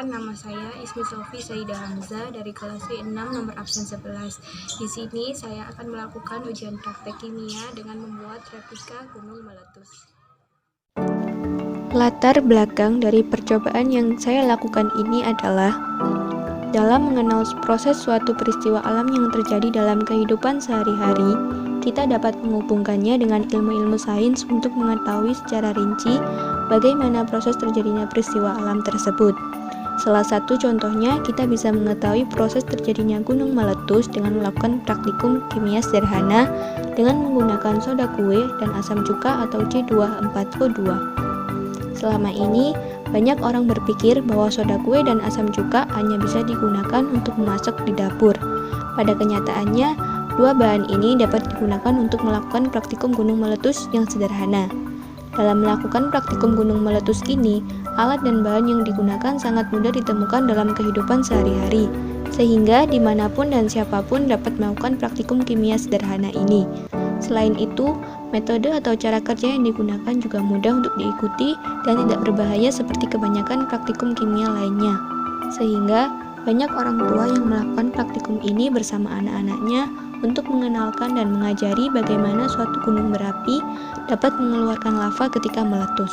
Perkenalkan, nama saya Ismi Sofi Saidah Hamzah dari kelas 6 nomor absen 11. Di sini saya akan melakukan ujian praktek kimia dengan membuat replika gunung meletus. Latar belakang dari percobaan yang saya lakukan ini adalah dalam mengenal proses suatu peristiwa alam yang terjadi dalam kehidupan sehari-hari, kita dapat menghubungkannya dengan ilmu-ilmu sains untuk mengetahui secara rinci bagaimana proses terjadinya peristiwa alam tersebut. Salah satu contohnya, kita bisa mengetahui proses terjadinya gunung meletus dengan melakukan praktikum kimia sederhana dengan menggunakan soda kue dan asam cuka atau C2H4O2. Selama ini, banyak orang berpikir bahwa soda kue dan asam cuka hanya bisa digunakan untuk memasak di dapur. Pada kenyataannya, dua bahan ini dapat digunakan untuk melakukan praktikum gunung meletus yang sederhana. Dalam melakukan praktikum gunung meletus ini, alat dan bahan yang digunakan sangat mudah ditemukan dalam kehidupan sehari-hari, sehingga dimanapun dan siapapun dapat melakukan praktikum kimia sederhana ini. Selain itu, metode atau cara kerja yang digunakan juga mudah untuk diikuti dan tidak berbahaya seperti kebanyakan praktikum kimia lainnya. Sehingga, banyak orang tua yang melakukan praktikum ini bersama anak-anaknya untuk mengenalkan dan mengajari bagaimana suatu gunung berapi dapat mengeluarkan lava ketika meletus.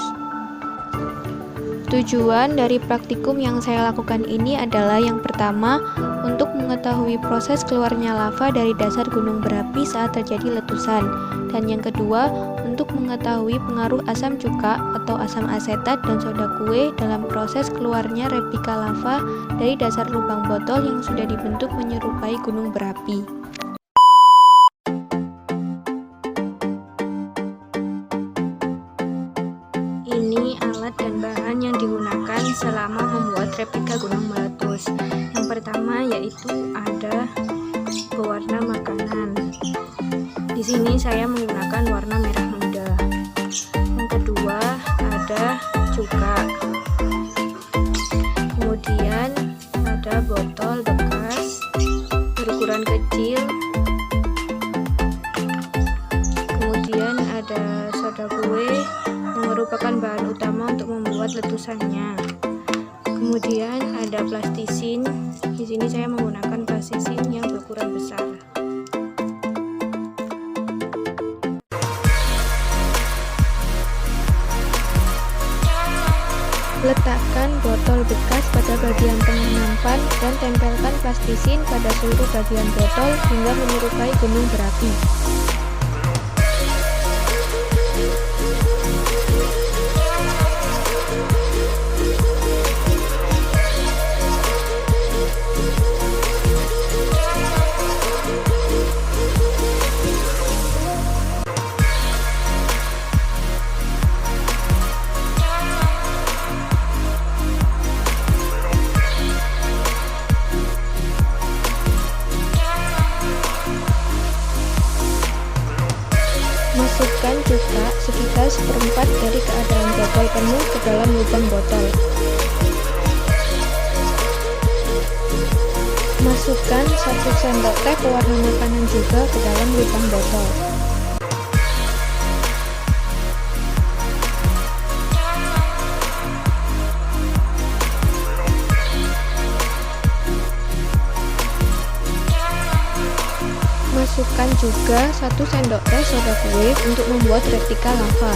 Tujuan dari praktikum yang saya lakukan ini adalah yang pertama, untuk mengetahui proses keluarnya lava dari dasar gunung berapi saat terjadi letusan, dan yang kedua, untuk mengetahui pengaruh asam cuka atau asam asetat dan soda kue dalam proses keluarnya replika lava dari dasar lubang botol yang sudah dibentuk menyerupai gunung berapi. Ini alat dan bahan yang digunakan selama membuat replika gunung meletus. Yang pertama yaitu ada pewarna makanan. Di sini saya menggunakan warna merah muda. Yang kedua ada cuka. Kemudian ada botol bekas berukuran kecil. Kemudian ada soda kue yang merupakan bahan utama untuk membuat letusannya. Kemudian ada plastisin. Di sini saya menggunakan plastisin yang berukuran besar. Letakkan botol bekas pada bagian tengah nampan dan tempelkan plastisin pada seluruh bagian botol hingga menyerupai gunung berapi. Masukkan cuka sekitar seperempat dari keadaan botol penuh ke dalam lubang botol. Masukkan 1 sendok teh pewarna makanan juga ke dalam lubang botol. Masukkan juga 1 sendok teh soda kue untuk membuat replika lava.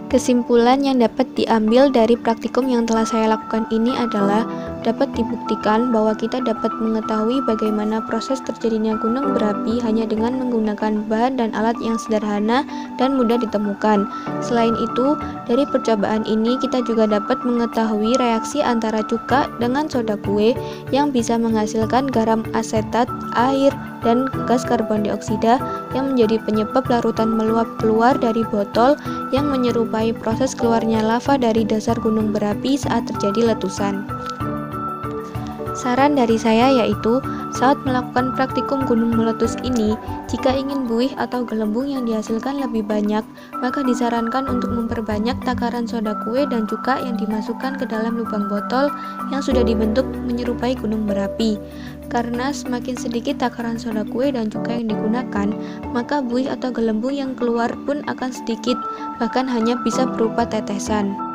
Kesimpulan yang dapat diambil dari praktikum yang telah saya lakukan ini adalah dapat dibuktikan bahwa kita dapat mengetahui bagaimana proses terjadinya gunung berapi hanya dengan menggunakan bahan dan alat yang sederhana dan mudah ditemukan. Selain itu, dari percobaan ini kita juga dapat mengetahui reaksi antara cuka dengan soda kue yang bisa menghasilkan garam asetat, air, dan gas karbon dioksida yang menjadi penyebab larutan meluap keluar dari botol yang menyerupai proses keluarnya lava dari dasar gunung berapi saat terjadi letusan. Saran dari saya yaitu, Saat melakukan praktikum gunung meletus ini, jika ingin buih atau gelembung yang dihasilkan lebih banyak, maka disarankan untuk memperbanyak takaran soda kue dan cuka yang dimasukkan ke dalam lubang botol yang sudah dibentuk menyerupai gunung berapi. Karena semakin sedikit takaran soda kue dan cuka yang digunakan, maka buih atau gelembung yang keluar pun akan sedikit, bahkan hanya bisa berupa tetesan.